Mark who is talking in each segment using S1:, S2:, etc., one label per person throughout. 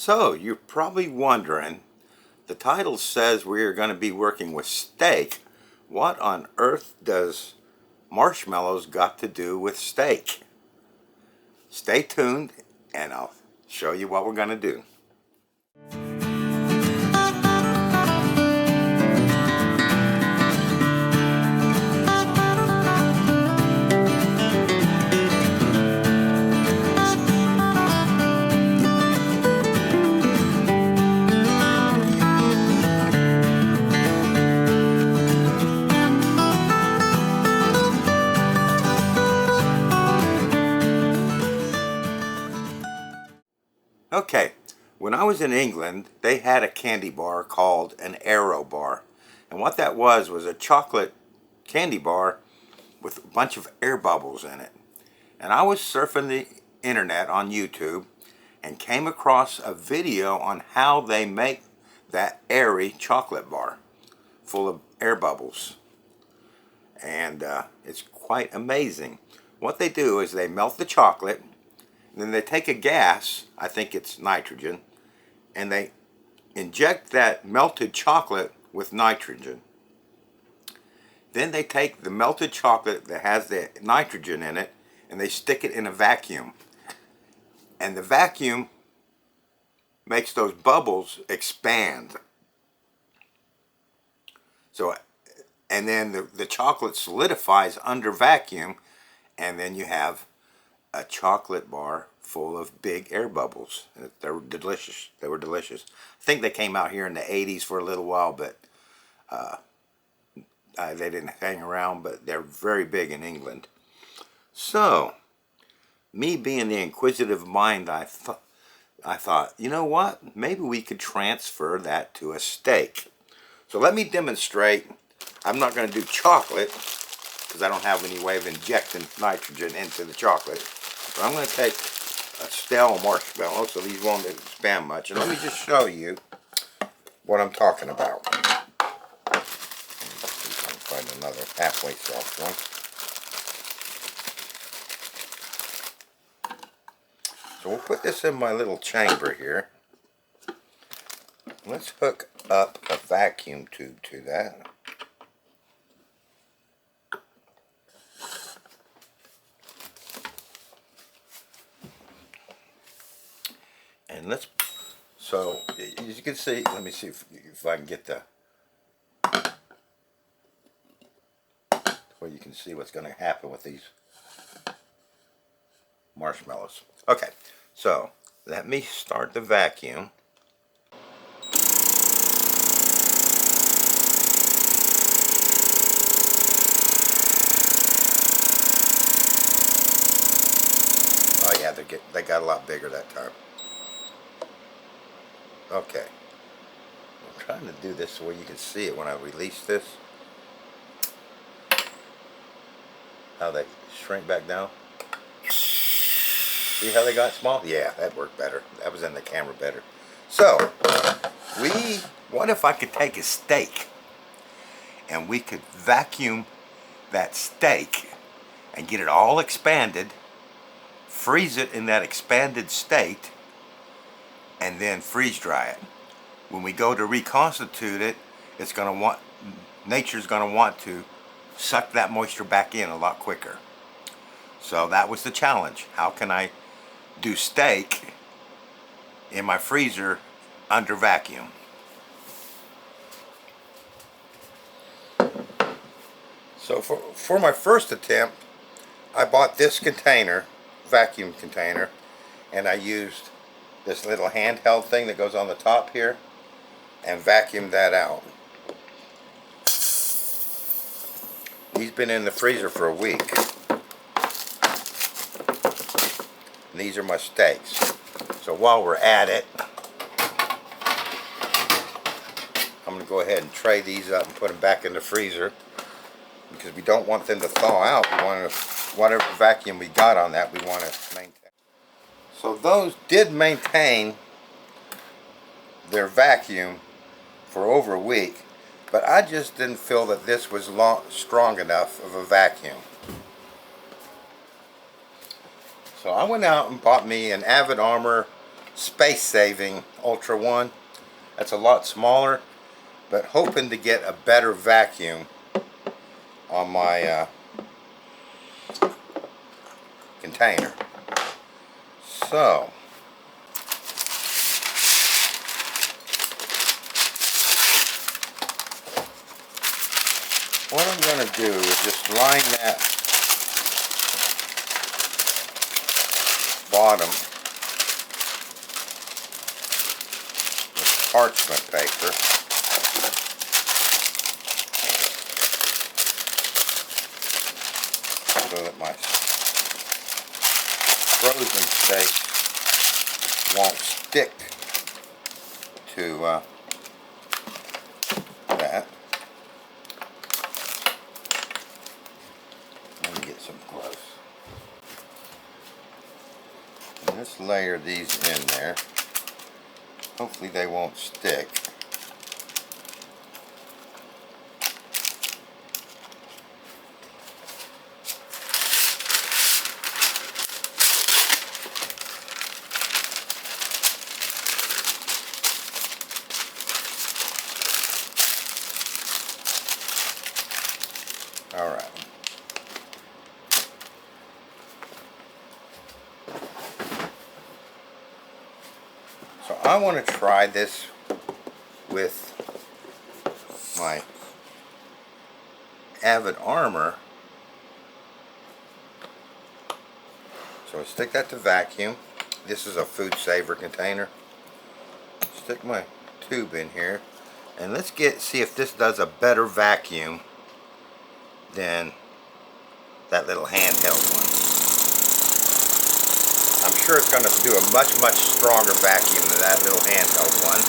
S1: So, you're probably wondering, the title says we're going to be working with steak. What on earth does marshmallows got to do with steak? Stay tuned and I'll show you what we're going to do. Okay, when I was in England, they had a candy bar called an Aero bar. And what that was a chocolate candy bar with a bunch of air bubbles in it. And I was surfing the internet on YouTube and came across a video on how they make that Airy Chocolate Bar full of air bubbles. And it's quite amazing. What they do is they melt the chocolate, and then they take a gas, I think it's nitrogen, and they inject that melted chocolate with nitrogen. Then they take the melted chocolate that has the nitrogen in it and they stick it in a vacuum. And the vacuum makes those bubbles expand. So, and then the chocolate solidifies under vacuum, and then you have a chocolate bar full of big air bubbles. They were delicious. They were delicious. I think they came out here in the 80s for a little while, but they didn't hang around, but they're very big in England. So, me being the inquisitive mind, I thought, you know what? Maybe we could transfer that to a steak. So let me demonstrate. I'm not going to do chocolate because I don't have any way of injecting nitrogen into the chocolate. But I'm going to take a stale marshmallow, so these won't expand much. And let me just show you what I'm talking about. See if I can find another halfway soft one. So we'll put this in my little chamber here. Let's hook up a vacuum tube to that. And so as you can see, let me see if I can get where you can see what's going to happen with these marshmallows. Okay, so let me start the vacuum. Oh yeah, they got a lot bigger that time. Okay, I'm trying to do this so you can see it when I release this. How they shrink back down. See how they got small? Yeah, that worked better. That was in the camera better. So, what if I could take a steak and we could vacuum that steak and get it all expanded, freeze it in that expanded state, and then freeze dry it. When we go to reconstitute it, nature's going to want to suck that moisture back in a lot quicker. So that was the challenge. How can I do steak in my freezer under vacuum? So for my first attempt, I bought this container, vacuum container, and I used this little handheld thing that goes on the top here and vacuumed that out. He's been in the freezer for a week. And these are my steaks. So while we're at it, I'm going to go ahead and tray these up and put them back in the freezer because we don't want them to thaw out. We want to, whatever vacuum we got on that, we want to maintain. So those did maintain their vacuum for over a week, but I just didn't feel that this was strong enough of a vacuum. So I went out and bought me an Avid Armor space-saving Ultra One. That's a lot smaller, but hoping to get a better vacuum on my container. So what I'm going to do is just line that bottom with parchment paper. So that my frozen steak won't stick to that. Let me get some close. And let's layer these in there. Hopefully they won't stick. All right. So I want to try this with my Avid Armor. So I stick that to vacuum. This is a food saver container. Stick my tube in here, and let's see if this does a better vacuum than that little handheld one. I'm sure it's going to do a much stronger vacuum than that little handheld one,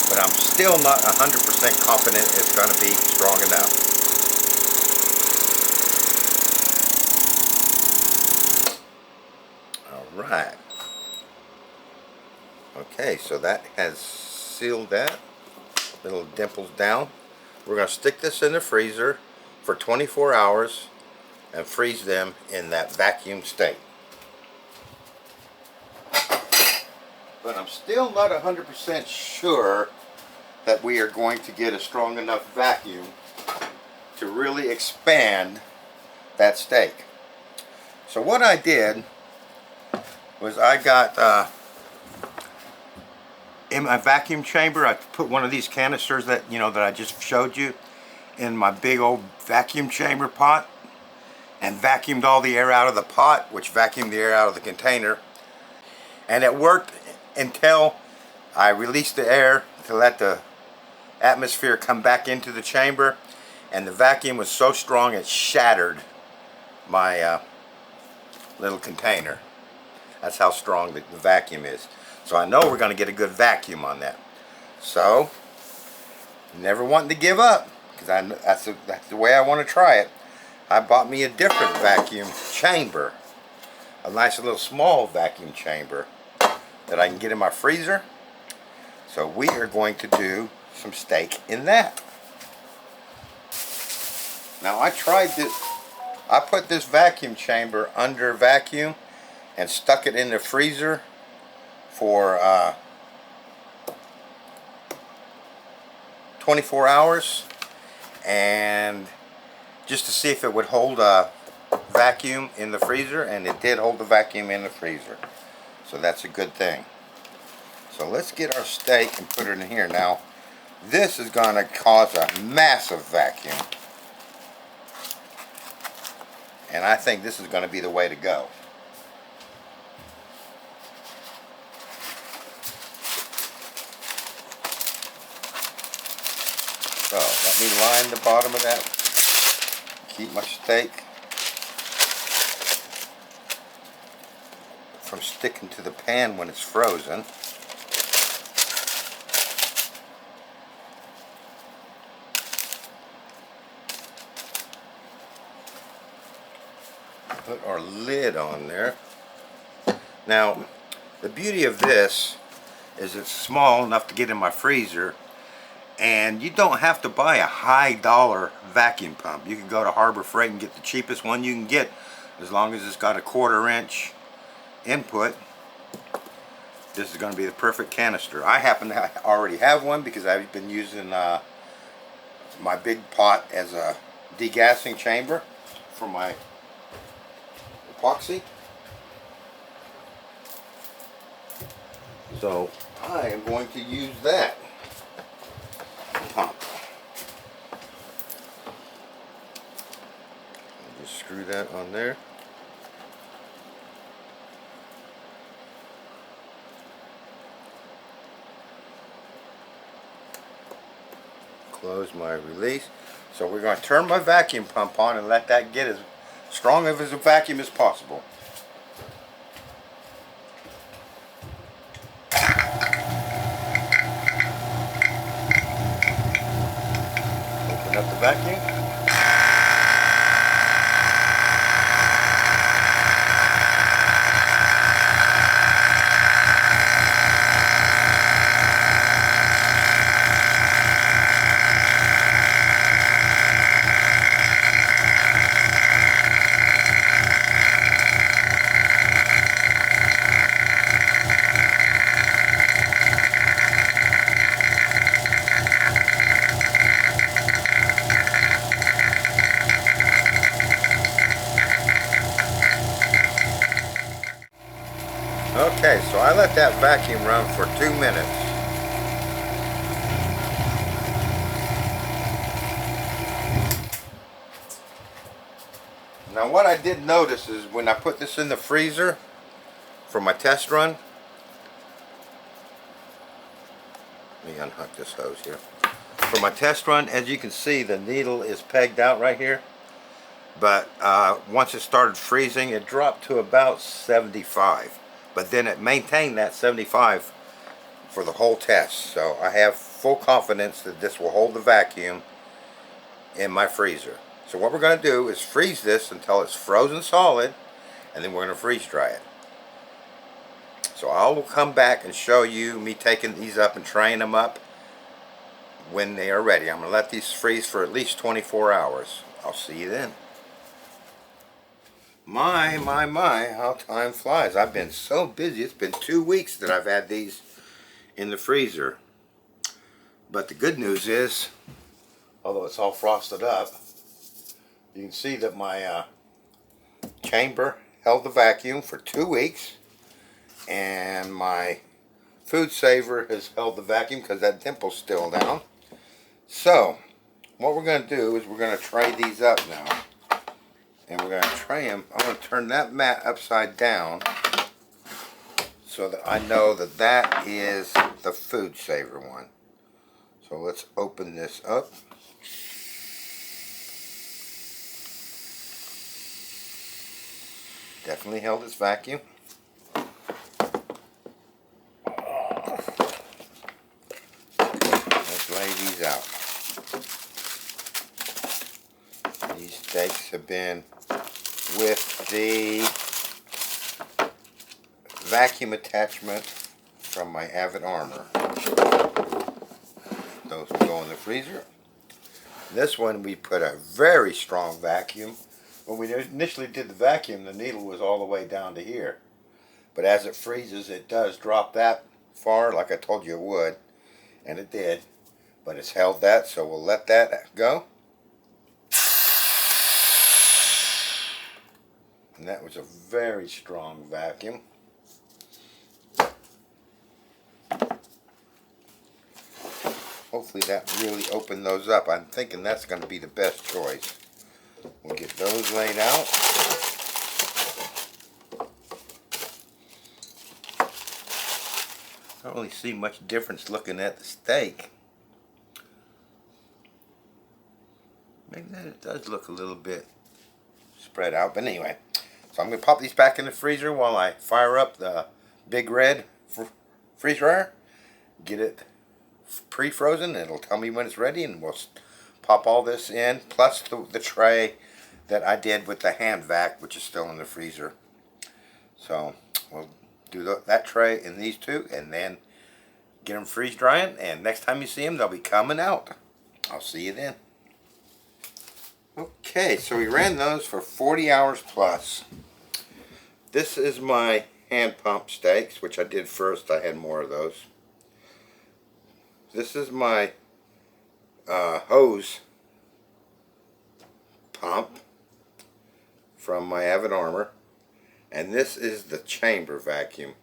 S1: but I'm still not 100% confident it's going to be strong enough. Alright. Okay, so that has sealed that. Little dimples down. We're going to stick this in the freezer for 24 hours and freeze them in that vacuum state. But I'm still not 100% sure that we are going to get a strong enough vacuum to really expand that steak. So what I did was I got in my vacuum chamber, I put one of these canisters that that I just showed you in my big old vacuum chamber pot, and vacuumed all the air out of the pot, which vacuumed the air out of the container. And it worked until I released the air to let the atmosphere come back into the chamber, and the vacuum was so strong it shattered my little container. That's how strong the vacuum is. So I know we're going to get a good vacuum on that. So, never wanting to give up, because that's the way I want to try it. I bought me a different vacuum chamber, a nice little small vacuum chamber that I can get in my freezer. So we are going to do some steak in that. Now I tried this. I put this vacuum chamber under vacuum and stuck it in the freezer for 24 hours, and just to see if it would hold a vacuum in the freezer, and it did hold the vacuum in the freezer. So that's a good thing. So let's get our steak and put it in here. Now this is going to cause a massive vacuum, and I think this is going to be the way to go. So let me line the bottom of that. Keep my steak from sticking to the pan when it's frozen. Put our lid on there. Now, the beauty of this is it's small enough to get in my freezer, and you don't have to buy a high dollar vacuum pump. You can go to Harbor Freight and get the cheapest one you can get, as long as it's got a 1/4 inch input. this is going to be the perfect canister. I happen to already have one because I've been using my big pot as a degassing chamber for my epoxy. So I am going to use that pump. I'll just screw that on there. Close my release. So we're going to turn my vacuum pump on and let that get as strong of as a vacuum as possible. Open up the vacuum. Okay, so I let that vacuum run for 2 minutes. Now what I did notice is when I put this in the freezer for my test run, let me unhook this hose here. For my test run, as you can see, the needle is pegged out right here. But once it started freezing, it dropped to about 75. But then it maintained that 75 for the whole test. So I have full confidence that this will hold the vacuum in my freezer. So what we're going to do is freeze this until it's frozen solid, and then we're going to freeze dry it. So I will come back and show you me taking these up and traying them up when they are ready. I'm going to let these freeze for at least 24 hours. I'll see you then. My, how time flies. I've been so busy. It's been 2 weeks that I've had these in the freezer. But the good news is, although it's all frosted up, you can see that my chamber held the vacuum for 2 weeks. And my food saver has held the vacuum because that dimple's still down. So, what we're going to do is we're going to tray these up now. And we're going to tray them. I'm going to turn that mat upside down so that I know that that is the food saver one. So let's open this up. Definitely held its vacuum. Let's lay these out. These steaks have been with the vacuum attachment from my Avid Armor. Those will go in the freezer. This one we put a very strong vacuum. When we initially did the vacuum, the needle was all the way down to here. But as it freezes, it does drop that far, like I told you it would. And it did. But it's held that, so we'll let that go. And that was a very strong vacuum. Hopefully that really opened those up. I'm thinking that's going to be the best choice. We'll get those laid out. I don't really see much difference looking at the steak. Maybe that it does look a little bit spread out, but anyway. So I'm going to pop these back in the freezer while I fire up the Big Red freeze dryer. Get it pre-frozen. It'll tell me when it's ready, and we'll pop all this in, plus the tray that I did with the hand vac, which is still in the freezer. So we'll do that tray and these two, and then get them freeze drying, and next time you see them, they'll be coming out. I'll see you then. Okay, so we ran those for 40 hours plus. This is my hand pump steaks, which I did first. I had more of those. This is my hose pump from my Avid Armor, and this is the chamber vacuum.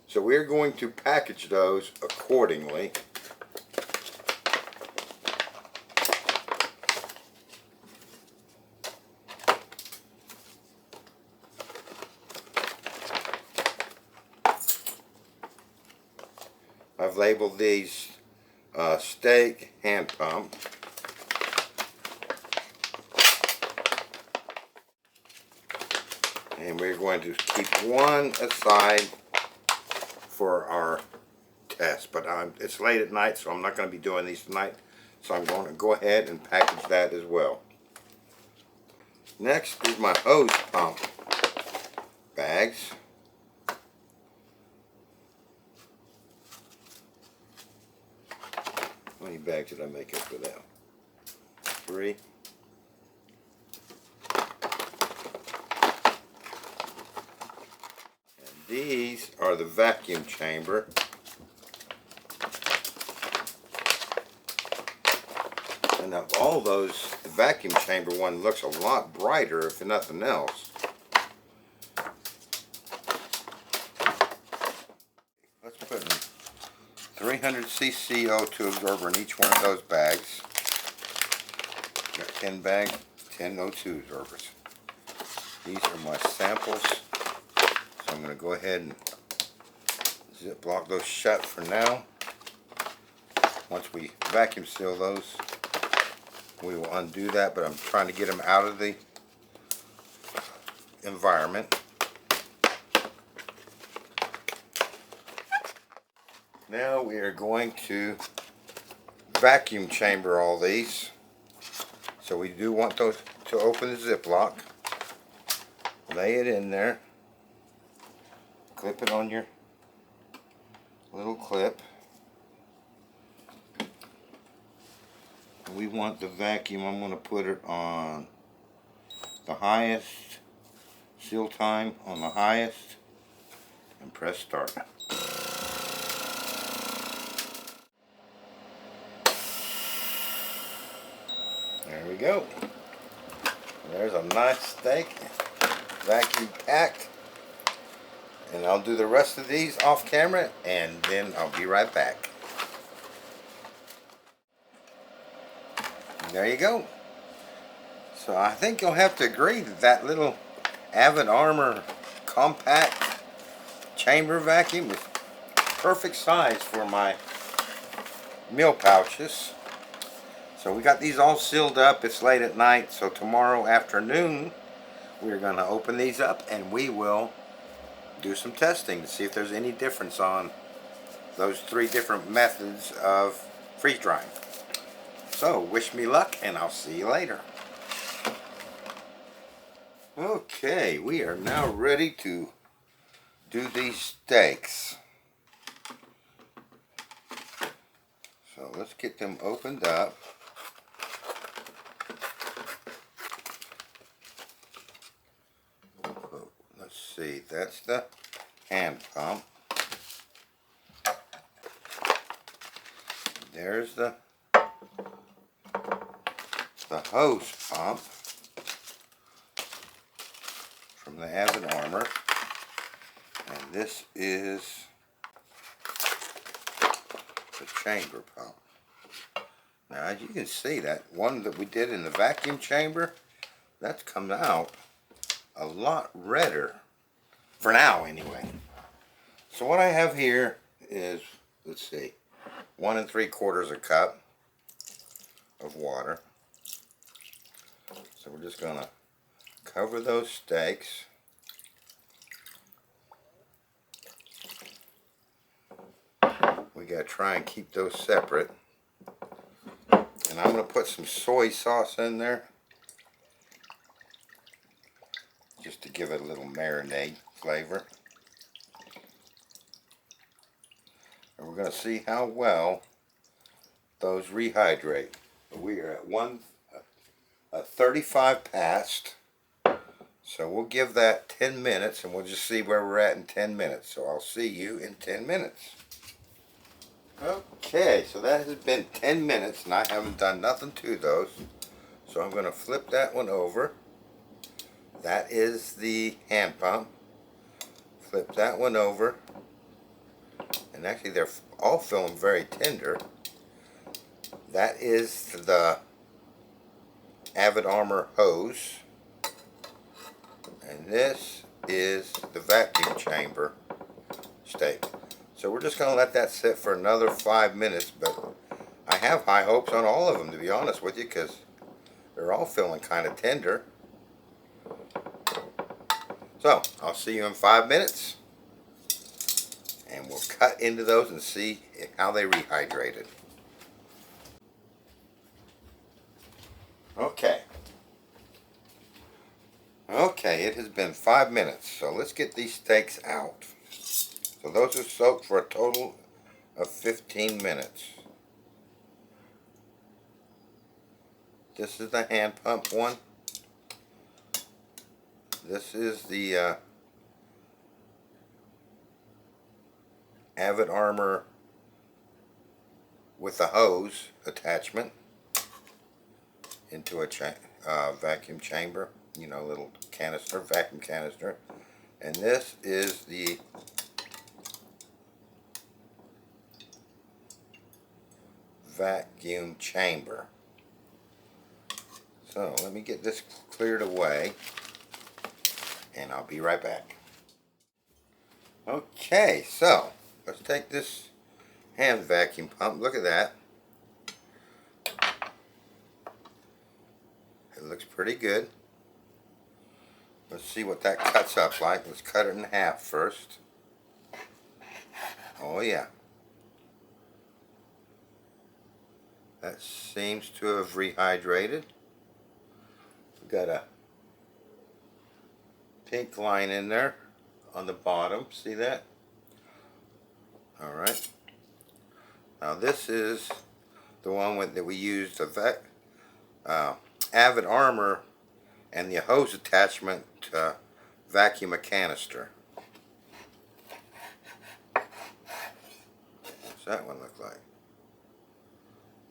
S1: So we're going to package those accordingly. I've labeled these steak hand pump. And we're going to keep one aside for our test. But it's late at night, so I'm not going to be doing these tonight. So I'm going to go ahead and package that as well. Next is my hose pump bags. How many bags did I make up for that? 3. And these are the vacuum chamber. And of all those, the vacuum chamber one looks a lot brighter, if nothing else. Let's put 300 cc O2 absorber in each one of those bags. Got 10 bags, 10 O2 absorbers. These are my samples. So I'm going to go ahead and zip block those shut for now. Once we vacuum seal those, we will undo that, but I'm trying to get them out of the environment. Now we are going to vacuum chamber all these. So we do want those to open the ziplock. Lay it in there. Clip it on your little clip. We want the vacuum, I'm going to put it on the highest, seal time on the highest, and press start. There we go. There's a nice steak, vacuum packed. And I'll do the rest of these off camera, and then I'll be right back. There you go. So I think you'll have to agree that that little Avid Armor compact chamber vacuum is perfect size for my meal pouches. So we got these all sealed up. It's late at night, so tomorrow afternoon we're going to open these up and we will do some testing to see if there's any difference on those 3 different methods of freeze drying. So, wish me luck, and I'll see you later. Okay, we are now ready to do these steaks. So, let's get them opened up. Let's see, that's the hand pump. There's the hose pump from the Avid Armor, and this is the chamber pump. Now, as you can see, that one that we did in the vacuum chamber, that's come out a lot redder, for now anyway. So what I have here is, let's see, 1 3/4 cup of water. So we're just going to cover those steaks. We got to try and keep those separate. And I'm going to put some soy sauce in there, just to give it a little marinade flavor. And we're going to see how well those rehydrate. We are at 35 past, So we'll give that 10 minutes and we'll just see where we're at in 10 minutes. So I'll see you in 10 minutes. Okay, so that has been 10 minutes and I haven't done nothing to those. So I'm going to flip that one over. That is the hand pump. Flip that one over. And actually they're all feeling very tender. That is the Avid Armor hose. And this is the vacuum chamber stake. So we're just going to let that sit for another 5 minutes, but I have high hopes on all of them, to be honest with you, because they're all feeling kind of tender. So I'll see you in 5 minutes, and we'll cut into those and see how they rehydrated. Okay, it has been 5 minutes, so let's get these steaks out. So those are soaked for a total of 15 minutes. This is the hand pump one. This is the Avid Armor with the hose attachment into a vacuum chamber, you know, little canister, vacuum canister. And this is the vacuum chamber. So let me get this cleared away and I'll be right back. Okay, so let's take this hand vacuum pump. Look at that. It looks pretty good. Let's see what that cuts up like. Let's cut it in half first. Oh yeah. That seems to have rehydrated. We've got a pink line in there on the bottom. See that? Alright. Now this is the one that we used, the Avid Armor and the hose attachment to vacuum a canister. What's that one look like?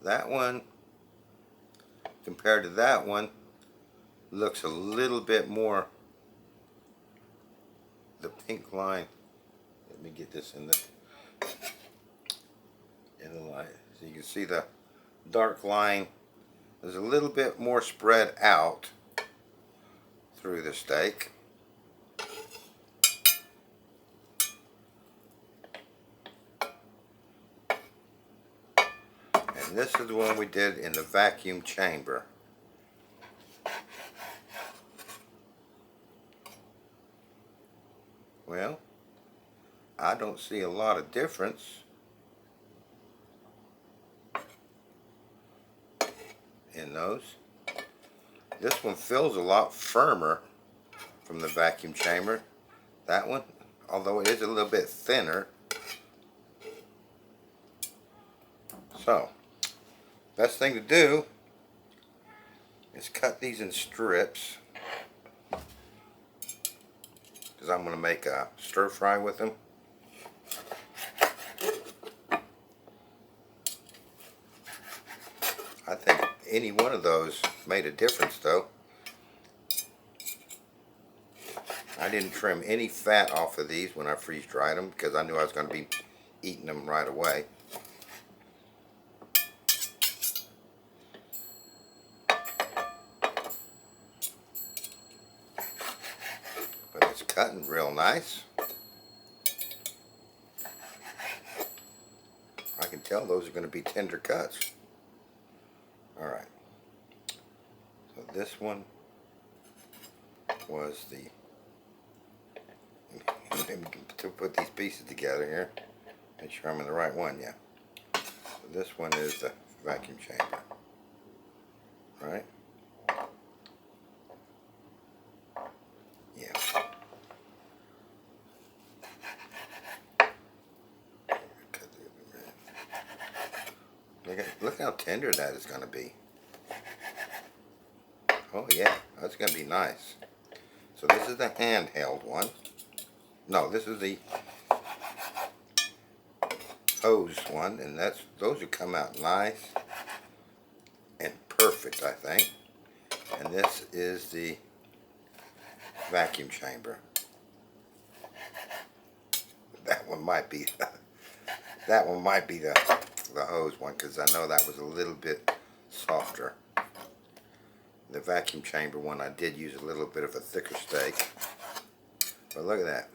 S1: That one, compared to that one, looks a little bit more, the pink line. Let me get this in the light so you can see the dark line is a little bit more spread out through the steak. And this is the one we did in the vacuum chamber. Well, I don't see a lot of difference in those. This one feels a lot firmer from the vacuum chamber. That one, although it is a little bit thinner. So, best thing to do is cut these in strips, because I'm going to make a stir fry with them. I think any one of those made a difference though. I didn't trim any fat off of these when I freeze dried them because I knew I was going to be eating them right away. But it's cutting real nice. I can tell those are going to be tender cuts. Alright, so this one was the, to put these pieces together here, make sure I'm in the right one, yeah. So this one is the vacuum chamber, right? Yeah. Look how tender that is going to be. Oh yeah, that's going to be nice. So this is the handheld one. No, this is the hose one, and those will come out nice and perfect, I think. And this is the vacuum chamber. That one might be the hose one, because I know that was a little bit softer. The vacuum chamber one, I did use a little bit of a thicker stake. But look at that.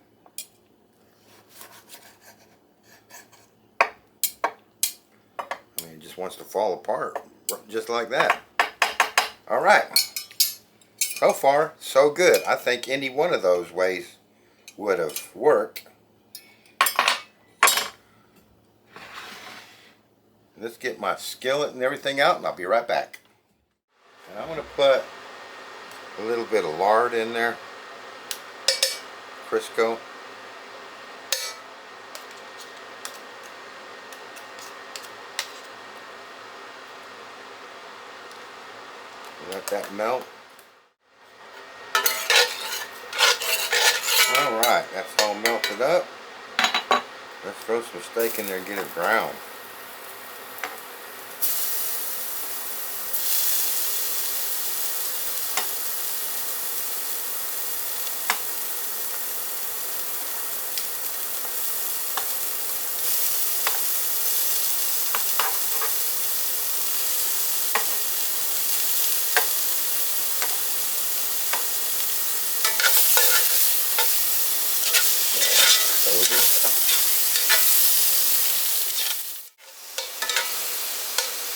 S1: I mean, it just wants to fall apart, just like that. Alright. So far, so good. I think any one of those ways would have worked. Let's get my skillet and everything out, and I'll be right back. And I'm going to put a little bit of lard in there. Crisco. Let that melt. Alright, that's all melted up. Let's throw some steak in there and get it brown.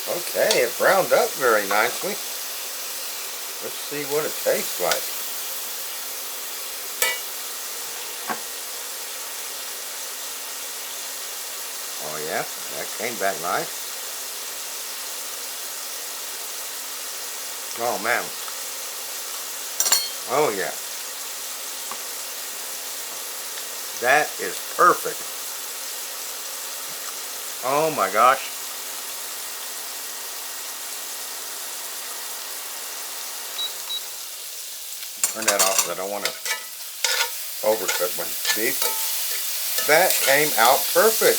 S1: Okay, it browned up very nicely. Let's see what it tastes like. Oh yeah, that came back nice. Oh man. Oh yeah. That is perfect. Oh my gosh. Turn that off, because I don't want to overcook my beef. That came out perfect.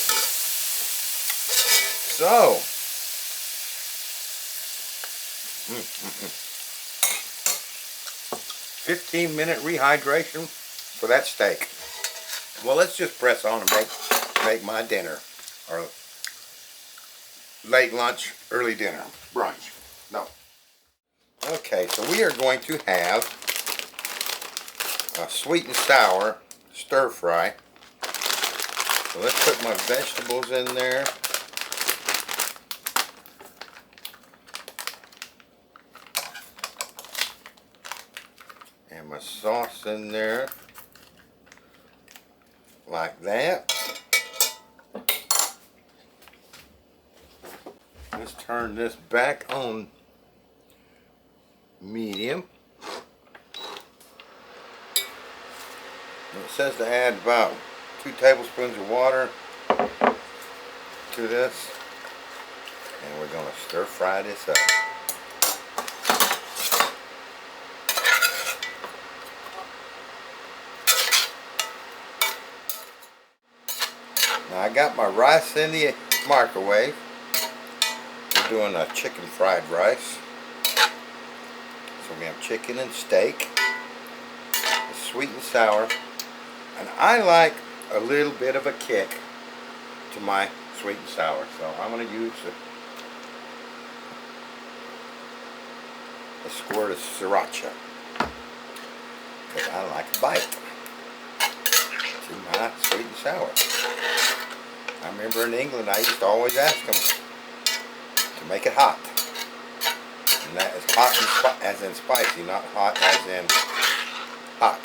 S1: So, 15-minute rehydration for that steak. Well, let's just press on and make my dinner, or late lunch, early dinner, brunch. No. Okay, so we are going to have a sweet and sour stir fry. So let's put my vegetables in there. And my sauce in there. Like that. Let's turn this back on medium. It says to add about 2 tablespoons of water to this, and we're going to stir fry this up. Now I got my rice in the microwave. We're doing a chicken fried rice. So we have chicken and steak. It's sweet and sour. And I like a little bit of a kick to my sweet and sour. So I'm going to use a squirt of sriracha, because I like a bite to my sweet and sour. I remember in England I used to always ask them to make it hot. And that is hot as in spicy, not hot as in hot.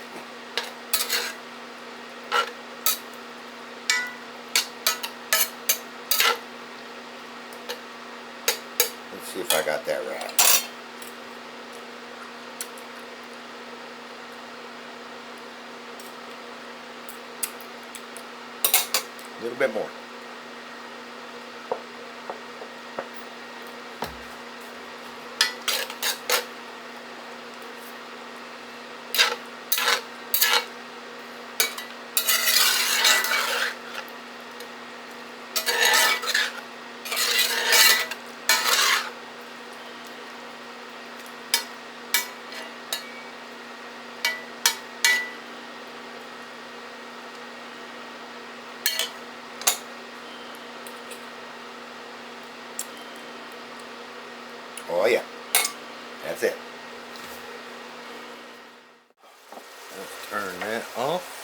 S1: Let's see if I got that right. A little bit more. Oh yeah, that's it. Let's turn that off.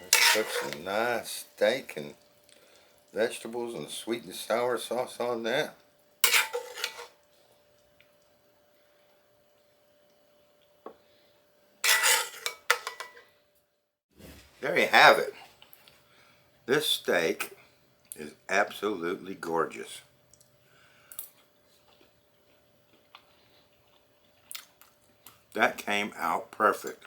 S1: Let's put some nice steak and vegetables and sweet and sour sauce on that. There you have it. This steak is absolutely gorgeous. That came out perfect.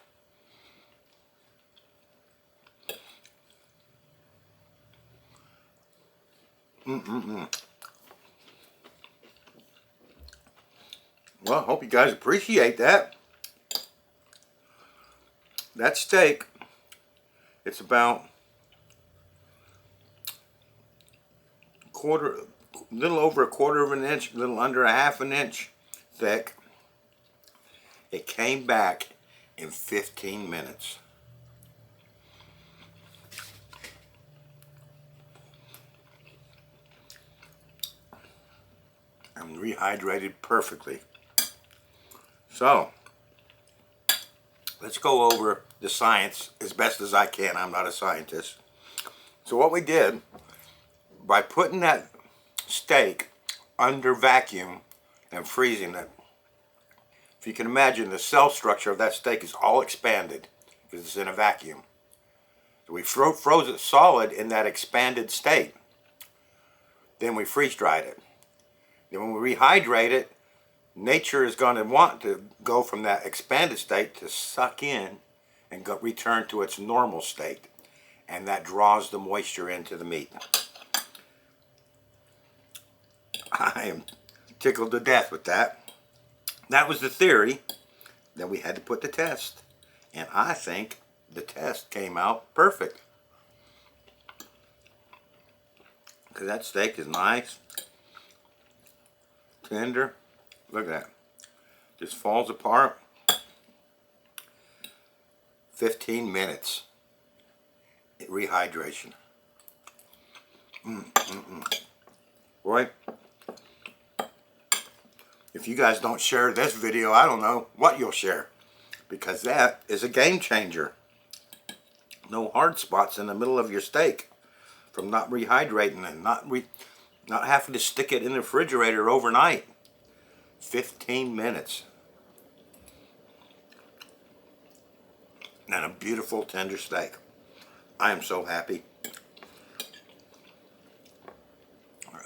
S1: Well, I hope you guys appreciate that. That steak, it's about little over a quarter of an inch, a little under a half an inch thick. It came back in 15 minutes. And rehydrated perfectly. So, let's go over the science as best as I can. I'm not a scientist. So what we did, by putting that steak under vacuum and freezing it, if you can imagine, the cell structure of that steak is all expanded because it's in a vacuum. So we froze it solid in that expanded state. Then we freeze dried it. Then when we rehydrate it, nature is going to want to go from that expanded state to suck in and return to its normal state. And that draws the moisture into the meat. I am tickled to death with that. That was the theory. Then we had to put the test. And I think the test came out perfect. Because that steak is nice, tender. Look at that. Just falls apart. 15 minutes. Rehydration. Boy, if you guys don't share this video, I don't know what you'll share. Because that is a game changer. No hard spots in the middle of your steak from not rehydrating and not having to stick it in the refrigerator overnight. 15 minutes. And a beautiful tender steak. I am so happy.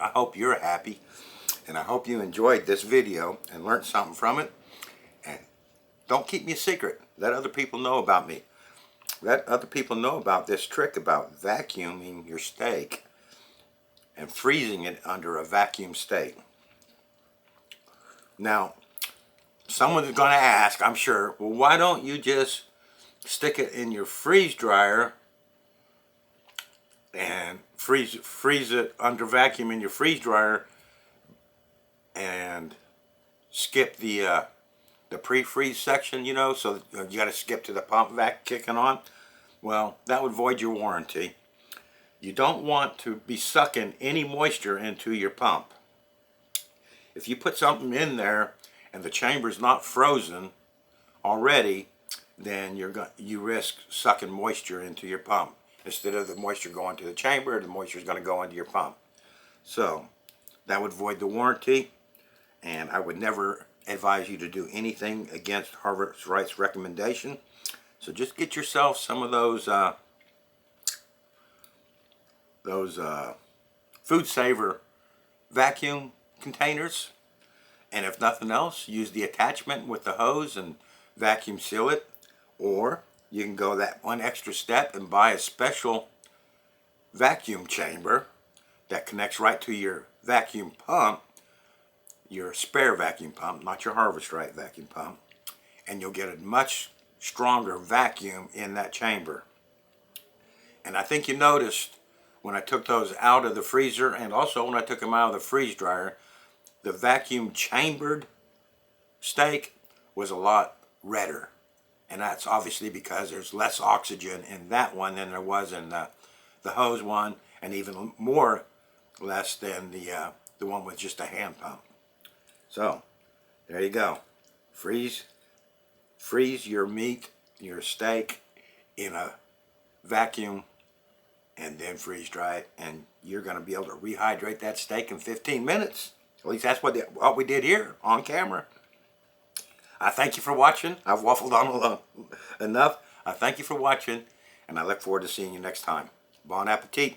S1: I hope you're happy. And I hope you enjoyed this video and learned something from it. And don't keep me a secret. Let other people know about me. Let other people know about this trick about vacuuming your steak and freezing it under a vacuum state. Now, someone's going to ask, I'm sure, well, why don't you just stick it in your freeze dryer and freeze it under vacuum in your freeze dryer and skip the pre-freeze section, you know, so you got to skip to the pump vac kicking on? Well, that would void your warranty. You don't want to be sucking any moisture into your pump. If you put something in there and the chamber's not frozen already, then you risk sucking moisture into your pump. Instead of the moisture going to the chamber, the moisture is going to go into your pump. So that would void the warranty, and I would never advise you to do anything against Harvest Right's recommendation. So just get yourself some of those food saver vacuum containers, and if nothing else, use the attachment with the hose and vacuum seal it. Or you can go that one extra step and buy a special vacuum chamber that connects right to your vacuum pump, your spare vacuum pump, not your Harvest Right vacuum pump, and you'll get a much stronger vacuum in that chamber. And I think you noticed when I took those out of the freezer, and also when I took them out of the freeze dryer, the vacuum chambered steak was a lot redder. And that's obviously because there's less oxygen in that one than there was in the hose one, and even more less than the one with just a hand pump. So there you go. Freeze your meat, your steak in a vacuum, and then freeze dry it, and you're going to be able to rehydrate that steak in 15 minutes. At least that's what we did here on camera. I thank you for watching. I've waffled on enough. I thank you for watching, and I look forward to seeing you next time. Bon appetit.